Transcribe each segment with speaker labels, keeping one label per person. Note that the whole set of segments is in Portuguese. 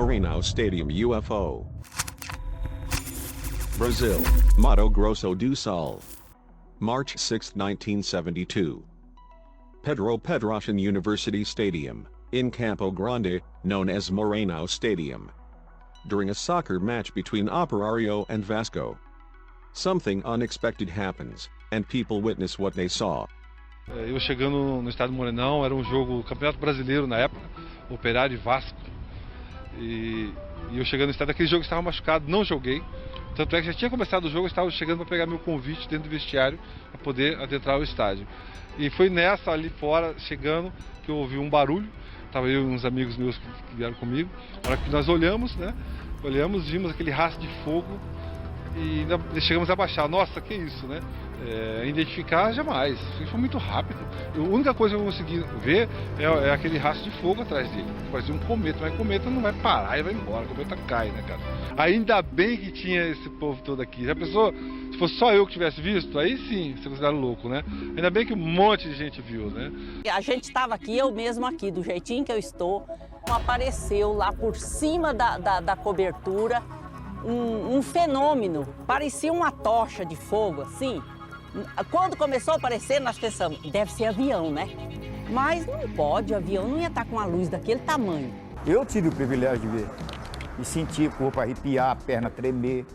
Speaker 1: Morenão Stadium UFO. Brazil, Mato Grosso do Sul. March 6, 1972. Pedro Pedrossian University Stadium, in Campo Grande, known as Morenão Stadium. During a soccer match between Operário and Vasco. Something unexpected happens, and people witness what they saw.
Speaker 2: Eu chegando no estádio Morenão, era um jogo Campeonato Brasileiro na época, Operário e Vasco. E eu chegando no estádio, aquele jogo estava machucado, não joguei. Tanto é que já tinha começado o jogo, eu estava chegando para pegar meu convite dentro do vestiário para poder adentrar o estádio. E foi nessa ali fora, chegando, que eu ouvi um barulho. Estava eu e uns amigos meus que vieram comigo. Na hora que nós olhamos, né? Olhamos, vimos aquele rastro de fogo e ainda chegamos a baixar. Nossa, que isso, né? Identificar jamais. Foi muito rápido. A única coisa que eu consegui ver é aquele rastro de fogo atrás dele. Parecia um cometa, mas cometa não vai parar e vai embora. O cometa cai, né, cara? Ainda bem que tinha esse povo todo aqui. Já pensou? Se fosse só eu que tivesse visto, aí sim, você considera louco, né? Ainda bem que um monte de gente viu, né?
Speaker 3: A gente estava aqui, eu mesmo aqui, do jeitinho que eu estou, apareceu lá por cima da cobertura um fenômeno, parecia uma tocha de fogo, assim. Quando começou a aparecer, nós pensamos, deve ser avião, né? Mas não pode, o avião não ia estar com a luz daquele tamanho.
Speaker 4: Eu tive o privilégio de ver e sentir o corpo arrepiar, a perna tremer.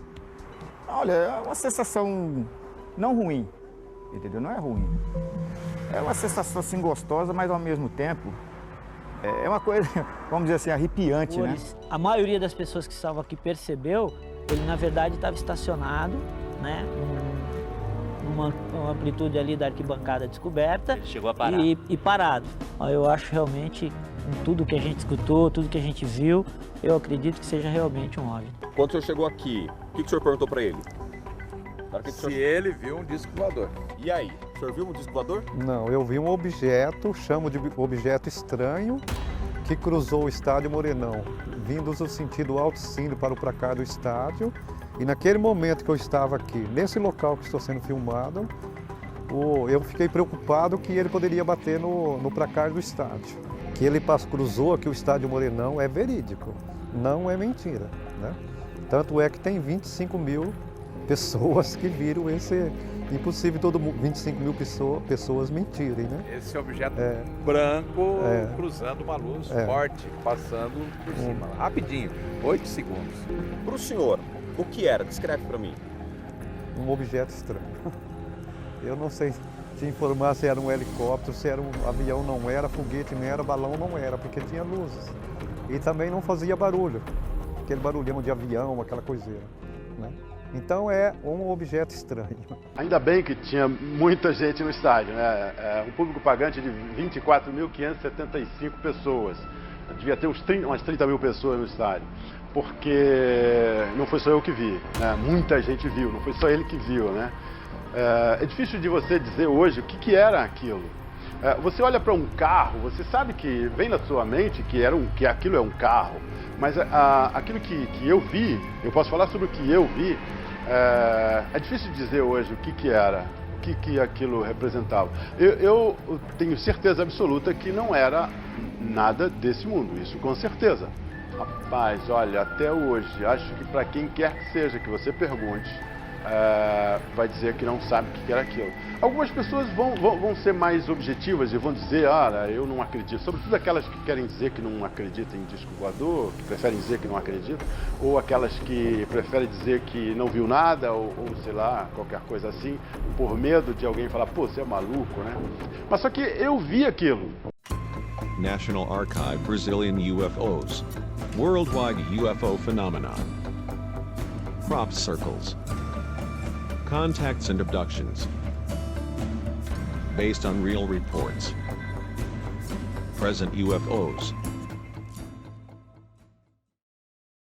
Speaker 4: Olha, é uma sensação não ruim, entendeu? Não é ruim. É uma sensação assim gostosa, mas ao mesmo tempo é uma coisa, vamos dizer assim, arrepiante, né?
Speaker 5: A maioria das pessoas que estavam aqui percebeu, ele na verdade estava estacionado, né? Numa amplitude ali da arquibancada descoberta.
Speaker 6: Ele chegou a parar.
Speaker 5: E parado. Eu acho realmente, com tudo que a gente escutou, tudo que a gente viu, eu acredito que seja realmente um OVNI.
Speaker 7: Quando o senhor chegou aqui, o que o senhor perguntou para ele?
Speaker 8: Se ele viu um disco voador.
Speaker 7: E aí, o senhor viu um disco voador?
Speaker 9: Não, eu vi um objeto, chamo de objeto estranho, que cruzou o estádio Morenão, vindo no sentido Alto-Sino para o placar do estádio. E naquele momento que eu estava aqui, nesse local que estou sendo filmado, eu fiquei preocupado que ele poderia bater no placar do estádio. Que ele cruzou aqui o estádio Morenão é verídico, não é mentira, né? Tanto é que tem 25 mil pessoas que viram esse... Impossível todo mundo, 25 mil pessoas mentirem, né?
Speaker 8: Esse objeto branco cruzando uma luz forte, passando por cima, rapidinho, 8 segundos.
Speaker 7: Para o senhor, o que era? Descreve para mim.
Speaker 9: Um objeto estranho. Eu não sei te informar se era um helicóptero, se era um avião, não era, foguete não era, balão não era, porque tinha luzes. E também não fazia barulho, aquele barulhão de avião, aquela coiseira, né? Então é um objeto estranho.
Speaker 10: Ainda bem que tinha muita gente no estádio, né? Um público pagante de 24.575 pessoas. Devia ter umas 30 mil pessoas no estádio. Porque não foi só eu que vi, né? Muita gente viu, não foi só ele que viu, né? É difícil de você dizer hoje o que era aquilo. Você olha para um carro, você sabe que vem na sua mente que aquilo é um carro. Mas aquilo que eu vi, eu posso falar sobre o que eu vi, é difícil dizer hoje o que era, o que aquilo representava. Eu tenho certeza absoluta que não era nada desse mundo, isso com certeza. Rapaz, olha, até hoje, acho que para quem quer que seja que você pergunte, vai dizer que não sabe o que era aquilo. Algumas pessoas vão ser mais objetivas e vão dizer, eu não acredito. Sobretudo aquelas que querem dizer que não acreditam em disco voador, que preferem dizer que não acreditam, ou aquelas que preferem dizer que não viu nada, ou sei lá, qualquer coisa assim, por medo de alguém falar, pô, você é maluco, né? Mas só que eu vi aquilo.
Speaker 1: National Archive Brazilian UFOs. Worldwide UFO Phenomenon. Crop circles. Contacts and abductions. Based on real reports. Present UFOs.